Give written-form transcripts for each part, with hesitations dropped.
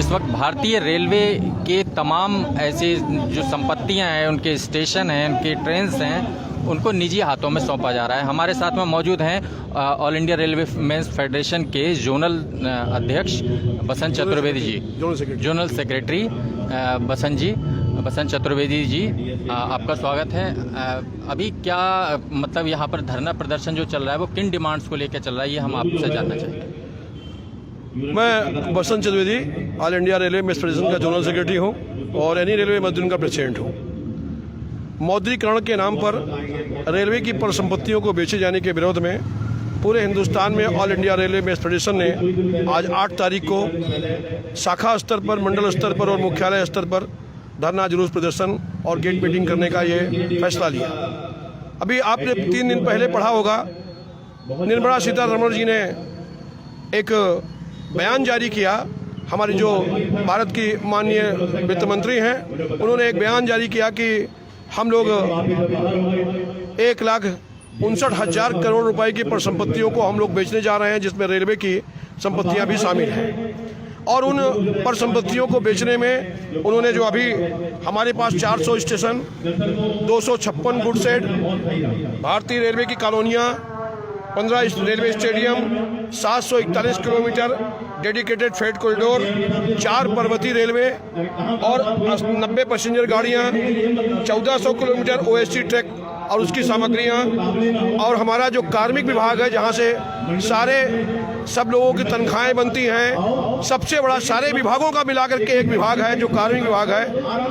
इस वक्त भारतीय रेलवे के तमाम ऐसे जो संपत्तियां हैं, उनके स्टेशन हैं, उनके ट्रेन्स हैं, उनको निजी हाथों में सौंपा जा रहा है। हमारे साथ में मौजूद हैं all India railway men's federation के जोनल अध्यक्ष बसंत चतुर्वेदी जी, जोनल सेक्रेटरी बसंत चतुर्वेदी जी, आपका स्वागत है। अभी क्या मतलब यहाँ पर धरना प्रदर्शन जो चल रहा है वो किन डिमांड्स को लेकर चल रहा है, ये हम आपसे जानना चाहेंगे। मैं Basant Chaturvedi all India railway men's federation का जोनल सेक्रेटरी हूँ और एनी रेलवे मजदूर का प्रेसिडेंट हूँ। मौद्रीकरण के नाम पर रेलवे की परिसंपत्तियों को बेचे जाने के विरोध में पूरे हिंदुस्तान में all India railway men's federation ने आज 8 तारीख को शाखा स्तर पर, मंडल स्तर पर और मुख्यालय स्तर पर धरना, जुलूस प्रदर्शन और गेट मीटिंग करने का ये फैसला लिया। अभी आपने 3 दिन पहले पढ़ा होगा, निर्मला सीतारमण जी ने एक बयान जारी किया। हमारी जो भारत की माननीय वित्त मंत्री हैं, उन्होंने एक बयान जारी किया कि हम लोग 1,59,000 करोड़ रुपए की परिसंपत्तियों को हम लोग बेचने जा रहे हैं, जिसमें रेलवे की संपत्तियां भी शामिल हैं। और उन परिसंपत्तियों को बेचने में उन्होंने जो अभी हमारे पास 400 स्टेशन, 256 गुड शेड, भारतीय रेलवे की कॉलोनियाँ, 15 railway stadium, 741 kilometre dedicated freight corridor, 4 पर्वतीय रेलवे और 90 पैसेंजर गाड़ियाँ, 1400 किलोमीटर ओएसटी ट्रैक और उसकी सामग्रियाँ, और हमारा जो कार्मिक विभाग है, जहाँ से सब लोगों की तनख्वाहें बनती हैं, सबसे बड़ा सारे विभागों का मिलाकर के एक विभाग है जो कार्मिक विभाग है,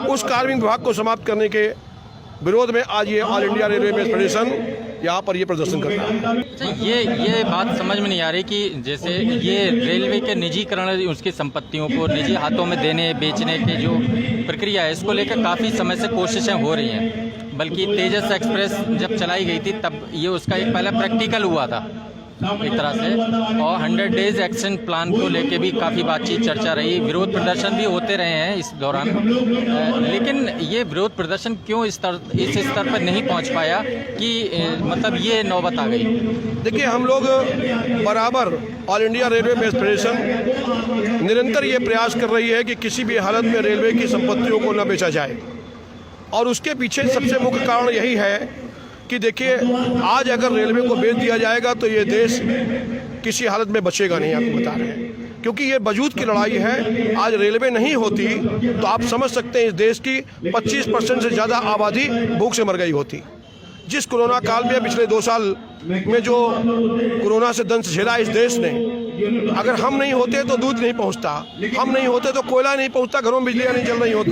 उस कार्मिक विभाग को समाप्त करने के विरोध में आज ये all India railway men's federation यहाँ पर ये प्रदर्शन कर रहा है। ये बात समझ में नहीं आ रही कि जैसे ये रेलवे के निजीकरण, उसकी संपत्तियों को निजी हाथों में देने बेचने की जो प्रक्रिया है, इसको लेकर काफ़ी समय से कोशिशें हो रही हैं। बल्कि तेजस एक्सप्रेस जब चलाई गई थी तब ये उसका एक पहला प्रैक्टिकल हुआ था एक तरह से, और 100 डेज एक्शन प्लान को लेके भी काफ़ी बातचीत चर्चा रही, विरोध प्रदर्शन भी होते रहे हैं इस दौरान। लेकिन ये विरोध प्रदर्शन क्यों इस स्तर पर नहीं पहुंच पाया कि मतलब ये नौबत आ गई? देखिए, हम लोग बराबर all India railway men's federation निरंतर ये प्रयास कर रही है कि किसी भी हालत में रेलवे की संपत्तियों को न बेचा जाए, और उसके पीछे सबसे मुख्य कारण यही है कि देखिए, आज अगर रेलवे को बेच दिया जाएगा तो ये देश किसी हालत में बचेगा नहीं, आपको बता रहे हैं, क्योंकि ये वजूद की लड़ाई है। आज रेलवे नहीं होती तो आप समझ सकते हैं इस देश की 25% से ज़्यादा आबादी भूख से मर गई होती। जिस कोरोना काल में पिछले 2 साल में जो कोरोना से दंश झेला इस देश ने, अगर हम नहीं होते तो दूध नहीं पहुंचता, हम नहीं होते तो कोयला नहीं पहुंचता, घरों में बिजलियां नहीं चल रही होती,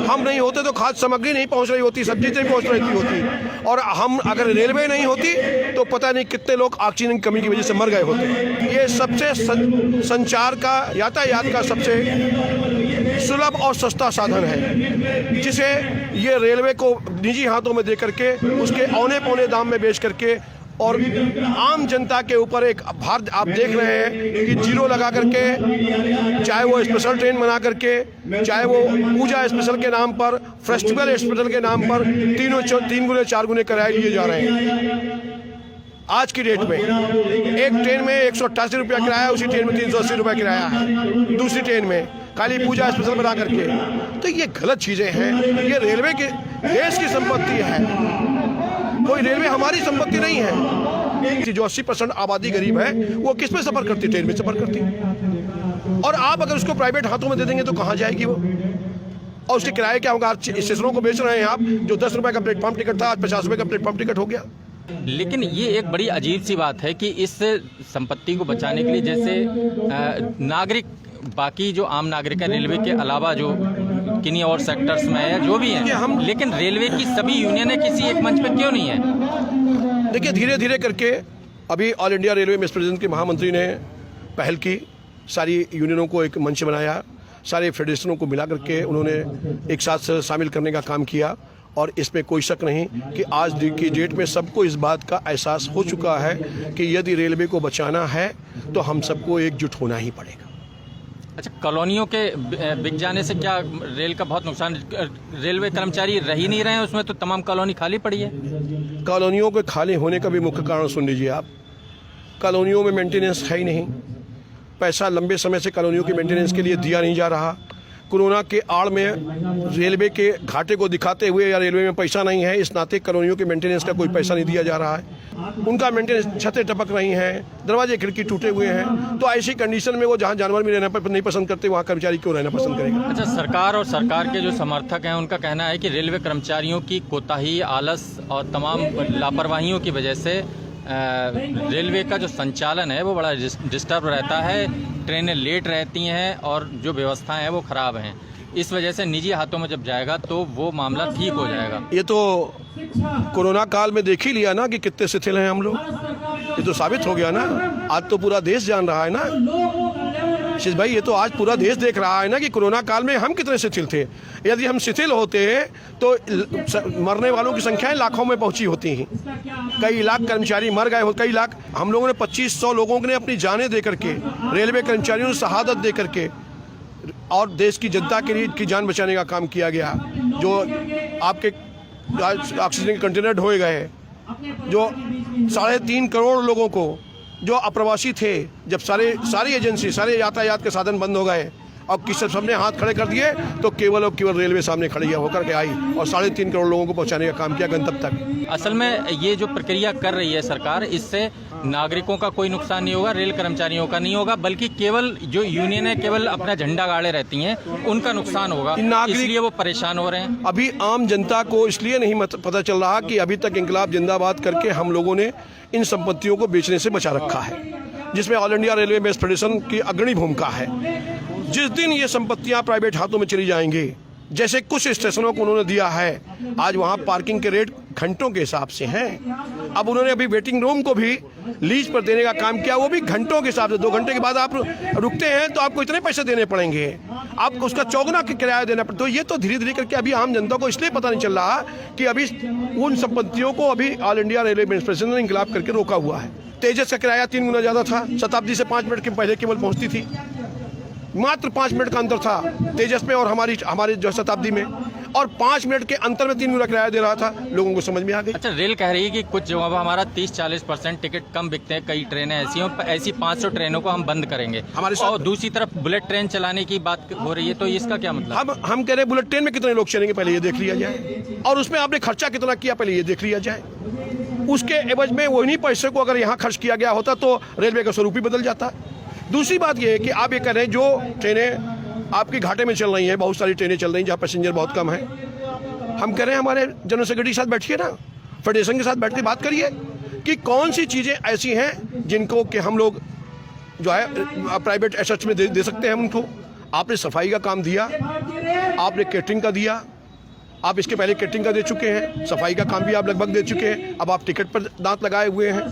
हम नहीं होते तो खाद्य सामग्री नहीं पहुंच रही होती, सब्जी नहीं पहुंच रही होती, और हम अगर रेलवे नहीं होती तो पता नहीं कितने लोग ऑक्सीजन की कमी की वजह से मर गए होते। ये सबसे संचार का, यातायात का सबसे सुलभ और सस्ता साधन है, जिसे ये रेलवे को निजी हाथों में दे करके उसके औने पौने दाम में बेच करके और आम जनता के ऊपर एक भार आप देख रहे हैं कि जीरो लगा करके, चाहे वो स्पेशल ट्रेन बना करके, चाहे वो पूजा स्पेशल के नाम पर, फेस्टिवल स्पेशल के नाम पर 3 गुने 4 गुने किराए लिए जा रहे हैं। आज की डेट में एक ट्रेन में 188 रुपया किराया, उसी ट्रेन में 380 रुपया किराया है, दूसरी ट्रेन में खाली पूजा स्पेशल बना करके। तो ये गलत चीज़ें हैं। ये रेलवे के देश की संपत्ति है, कोई रेलवे हमारी संपत्ति नहीं है। जो 80% आबादी गरीब है वो किस में सफर करती? ट्रेन में सफर करती। और आप अगर उसको प्राइवेट हाथों में दे देंगे तो कहाँ जाएगी वो? और उसके किराए क्या होगा? स्टेशनों को बेच रहे हैं आप, जो 10 रुपए का प्लेटफॉर्म टिकट था आज 50 रुपए का प्लेटफॉर्म टिकट हो गया। लेकिन ये एक बड़ी अजीब सी बात है कि इस संपत्ति को बचाने के लिए जैसे नागरिक, बाकी जो आम नागरिक है रेलवे के अलावा जो किन्हीं और सेक्टर्स में है, जो भी हैं, लेकिन रेलवे की सभी यूनियनें किसी एक मंच पे क्यों नहीं है? देखिए, धीरे धीरे करके अभी all India railway men's federation के महामंत्री ने पहल की, सारी यूनियनों को एक मंच बनाया, सारे फेडरेशनों को मिला करके उन्होंने एक साथ शामिल करने का काम किया। और इसमें कोई शक नहीं कि आज की डेट में सबको इस बात का एहसास हो चुका है कि यदि रेलवे को बचाना है तो हम सबको एकजुट होना ही पड़ेगा। अच्छा, कॉलोनियों के बिक जाने से क्या रेल का बहुत नुकसान? रेलवे कर्मचारी रह ही नहीं रहे हैं उसमें, तो तमाम कॉलोनी खाली पड़ी है। कॉलोनियों के खाली होने का भी मुख्य कारण सुन लीजिए आप। कॉलोनियों में मेंटेनेंस है ही नहीं, पैसा लंबे समय से कॉलोनियों के मेंटेनेंस के लिए दिया नहीं जा रहा। कोरोना के आड़ में रेलवे के घाटे को दिखाते हुए या रेलवे में पैसा नहीं है इस नाते कॉलोनियों के मेंटेनेंस का कोई पैसा नहीं दिया जा रहा है। उनका मेंटेनेंस, छतें टपक रही हैं, दरवाजे खिड़की टूटे हुए हैं। तो ऐसी कंडीशन में वो जहाँ जानवर भी रहना नहीं पसंद करते वहाँ कर्मचारी क्यों रहना पसंद करेगा। अच्छा, सरकार और सरकार के जो समर्थक हैं उनका कहना है कि रेलवे कर्मचारियों की कोताही, आलस और तमाम लापरवाहियों की वजह से रेलवे का जो संचालन है वो बड़ा डिस्टर्ब रहता है, ट्रेनें लेट रहती हैं और जो व्यवस्थाएं हैं वो ख़राब हैं। इस वजह से निजी हाथों में जब जाएगा तो वो मामला ठीक हो जाएगा। ये तो कोरोना काल में देख ही लिया ना कि कितने शिथिल हैं हम लोग। ये तो साबित हो गया ना, आज तो पूरा देश जान रहा है ना शीश भाई, ये तो आज पूरा देश देख रहा है ना कि कोरोना काल में हम कितने शिथिल थे। यदि हम शिथिल होते तो मरने वालों की संख्याएं लाखों में पहुंची होती हैं। कई लाख कर्मचारी मर गए हो, कई लाख। हम लोगों ने 2500 लोगों ने अपनी जानें दे करके, रेलवे कर्मचारियों ने शहादत दे करके और देश की जनता के लिए की जान बचाने का काम किया गया। जो आपके ऑक्सीजन के कंटेनर ढोए गए, जो 3.5 करोड़ लोगों को जो अप्रवासी थे, जब सारी एजेंसी, सारे यातायात के साधन बंद हो गए और किसी सबने हाथ खड़े कर दिए तो केवल और केवल रेलवे सामने खड़ी होकर के आई और 3.5 करोड़ लोगों को पहुंचाने का काम किया गंतव्य तक। असल में ये जो प्रक्रिया कर रही है सरकार, इससे नागरिकों का कोई नुकसान नहीं होगा, रेल कर्मचारियों का नहीं होगा, बल्कि केवल जो यूनियन है केवल अपना झंडा गाड़े रहती हैं उनका नुकसान होगा, इसलिए वो परेशान हो रहे हैं। अभी आम जनता को इसलिए नहीं पता चल रहा कि अभी तक इंकलाब जिंदाबाद करके हम लोगों ने इन संपत्तियों को बेचने से बचा रखा है, जिसमें all India railway base federation की अग्रणी भूमिका है। जिस दिन ये संपत्तियां प्राइवेट हाथों में चली जाएंगी, जैसे कुछ स्टेशनों को उन्होंने दिया है, आज वहां पार्किंग के रेट घंटों के हिसाब से हैं। अब उन्होंने अभी वेटिंग रूम को भी लीज पर देने का काम किया, वो भी घंटों के हिसाब से। 2 घंटे के बाद आप रुकते हैं तो आपको इतने पैसे देने पड़ेंगे, आपको उसका चौगुना किराया देना पड़ता। तो ये तो धीरे धीरे करके अभी आम जनता को इसलिए पता नहीं चल रहा कि अभी उन संपत्तियों को अभी ऑल इंडिया रेलवे फेडरेशन ने इंकलाब करके रोका हुआ है। तेजस का किराया 3 गुना ज़्यादा था, शताब्दी से 5 मिनट के पहले केवल पहुँचती थी। मात्र 5 मिनट का अंतर था तेजस में और हमारी जो शताब्दी में, और 5 मिनट के अंतर में 3 गुना किराया दे रहा था। लोगों को समझ में आ गई। अच्छा, रेल कह रही है कि कुछ जगह हमारा 30-40% टिकट कम बिकते हैं, कई ट्रेनें ऐसी 500 ट्रेनों को हम बंद करेंगे हमारे साथ। और दूसरी तरफ बुलेट ट्रेन चलाने की बात हो रही है, तो इसका क्या मतलब? हम कह रहे हैं बुलेट ट्रेन में कितने लोग चलेंगे पहले ये देख लिया जाए, और उसमें आपने खर्चा कितना किया पहले ये देख लिया जाए। उसके एवज में वही पैसे को अगर यहाँ खर्च किया गया होता तो रेलवे का स्वरूप ही बदल जाता। दूसरी बात यह है कि आप ये कह रहे हैं जो ट्रेनें आपके घाटे में चल रही हैं, बहुत सारी ट्रेनें चल रही हैं जहाँ पैसेंजर बहुत कम है। हम कह रहे हैं हमारे जनरल सेक्रेटरी के साथ बैठिए ना, फेडरेशन के साथ बैठ के बात करिए कि कौन सी चीज़ें ऐसी हैं जिनको कि हम लोग जो है प्राइवेट एसेट्स में दे सकते हैं उनको। आपने सफाई का काम दिया, आपने कैटरिंग का दिया, आप इसके पहले कैटरिंग का दे चुके हैं, सफाई का काम भी आप लगभग दे चुके हैं। अब आप टिकट पर दांत लगाए हुए हैं,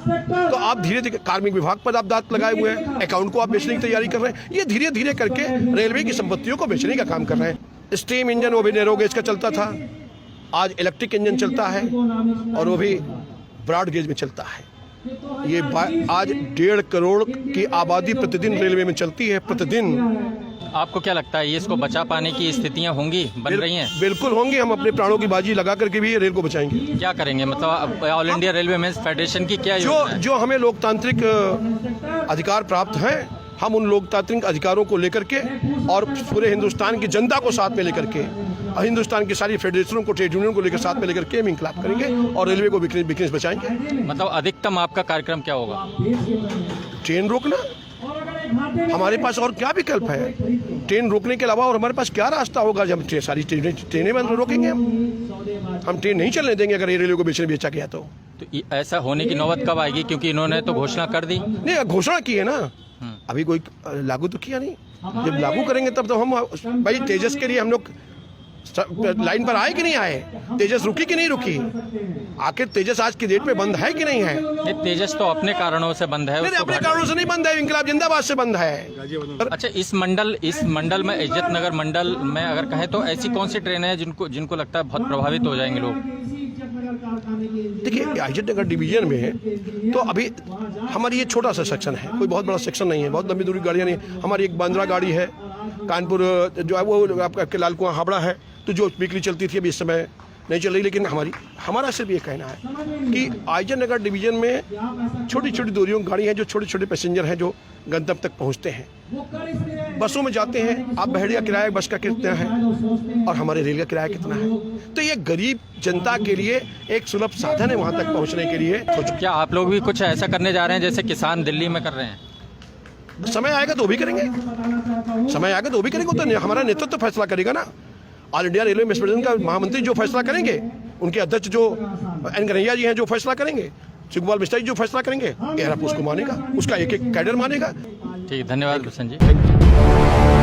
तो आप धीरे धीरे कार्मिक विभाग पर आप दांत लगाए हुए हैं, अकाउंट को आप बेचने की तैयारी कर रहे हैं। ये धीरे धीरे करके रेलवे की संपत्तियों को बेचने का काम कर रहे हैं। स्टीम इंजन वो भी नैरो गेज का चलता था, आज इलेक्ट्रिक इंजन चलता है और वो भी ब्रॉड गेज में चलता है। ये आज 1.5 करोड़ की आबादी प्रतिदिन रेलवे में चलती है, प्रतिदिन। आपको क्या लगता है ये इसको बचा पाने की स्थितियां होंगी, बन रही हैं? बिल्कुल होंगी। हम अपने प्राणों की बाजी लगा करके भी रेल को बचाएंगे। क्या करेंगे, मतलब all India railway men's federation की क्या जो हमें लोकतांत्रिक अधिकार प्राप्त हैं, हम उन लोकतांत्रिक अधिकारों को लेकर के और पूरे हिंदुस्तान की जनता को साथ में लेकर के, हिंदुस्तान की सारी फेडरेशनों को, ट्रेड यूनियन को लेकर साथ में लेकर के हम इंकलाब करेंगे और रेलवे को बिजनेस बचाएंगे। मतलब अधिकतम आपका कार्यक्रम क्या होगा? ट्रेन रोकना। हमारे पास और क्या विकल्प है? ट्रेन रोकने के अलावा और हमारे पास क्या रास्ता होगा? जब सारी ट्रेनें बंद रोकेंगे हम ट्रेन नहीं चलने देंगे अगर ये रेलवे को बेचा गया तो ऐसा होने की नौबत कब आएगी? क्योंकि इन्होंने तो घोषणा कर दी। नहीं, घोषणा की है ना, अभी कोई लागू तो किया नहीं। जब लागू करेंगे तब तो हम भाई तेजस के लिए हम लोग लाइन पर आए कि नहीं आए, तेजस रुकी कि नहीं रुकी, आखिर तेजस आज की डेट में बंद है कि नहीं है? तेजस तो अपने कारणों से बंद है। अपने कारणों से नहीं बंद है, इंकलाब जिंदाबाद से बंद है। अच्छा, इस मंडल में, इज्जत नगर मंडल में अगर कहें तो ऐसी कौन सी ट्रेनें हैं जिनको लगता है बहुत प्रभावित हो जाएंगे लोग? देखिए, इज्जत नगर डिवीजन में तो अभी हमारी ये छोटा सा सेक्शन है, कोई बहुत बड़ा सेक्शन नहीं है, बहुत लंबी दूरी गाड़ियाँ नहीं। हमारी एक बांद्रा गाड़ी है, कानपुर जो है वो आपका लाल कुआं हावड़ा है, तो जो वीकली चलती थी, अभी इस समय नहीं चल रही, लेकिन हमारा सिर्फ ये कहना है कि आईजन नगर डिवीज़न में छोटी छोटी दूरियों की गाड़ी हैं, जो छोटे छोटे पैसेंजर हैं जो गंतव्य तक पहुंचते हैं। बसों में जाते हैं, आप बहेड़िया किराया बस का कितना है और हमारे रेल का किराया कितना है। तो ये गरीब जनता के लिए एक सुलभ साधन है वहाँ तक पहुँचने के लिए। तो क्या आप लोग भी कुछ ऐसा करने जा रहे हैं जैसे किसान दिल्ली में कर रहे हैं? समय आएगा तो वो भी करेंगे, समय आएगा तो वो भी करेंगे। तो हमारा नेतृत्व तो फैसला करेगा ना। ऑल इंडिया रेलवे मेट्रोपॉलिटन का महामंत्री जो फैसला करेंगे, उनके अध्यक्ष जो एन कन्हैया जी हैं जो फैसला करेंगे, शिवकुमार मिश्रा जी जो फैसला करेंगे, एयरपोर्ट उसको मानेगा, उसका एक एक कैडर मानेगा। ठीक, धन्यवाद भूषण जी।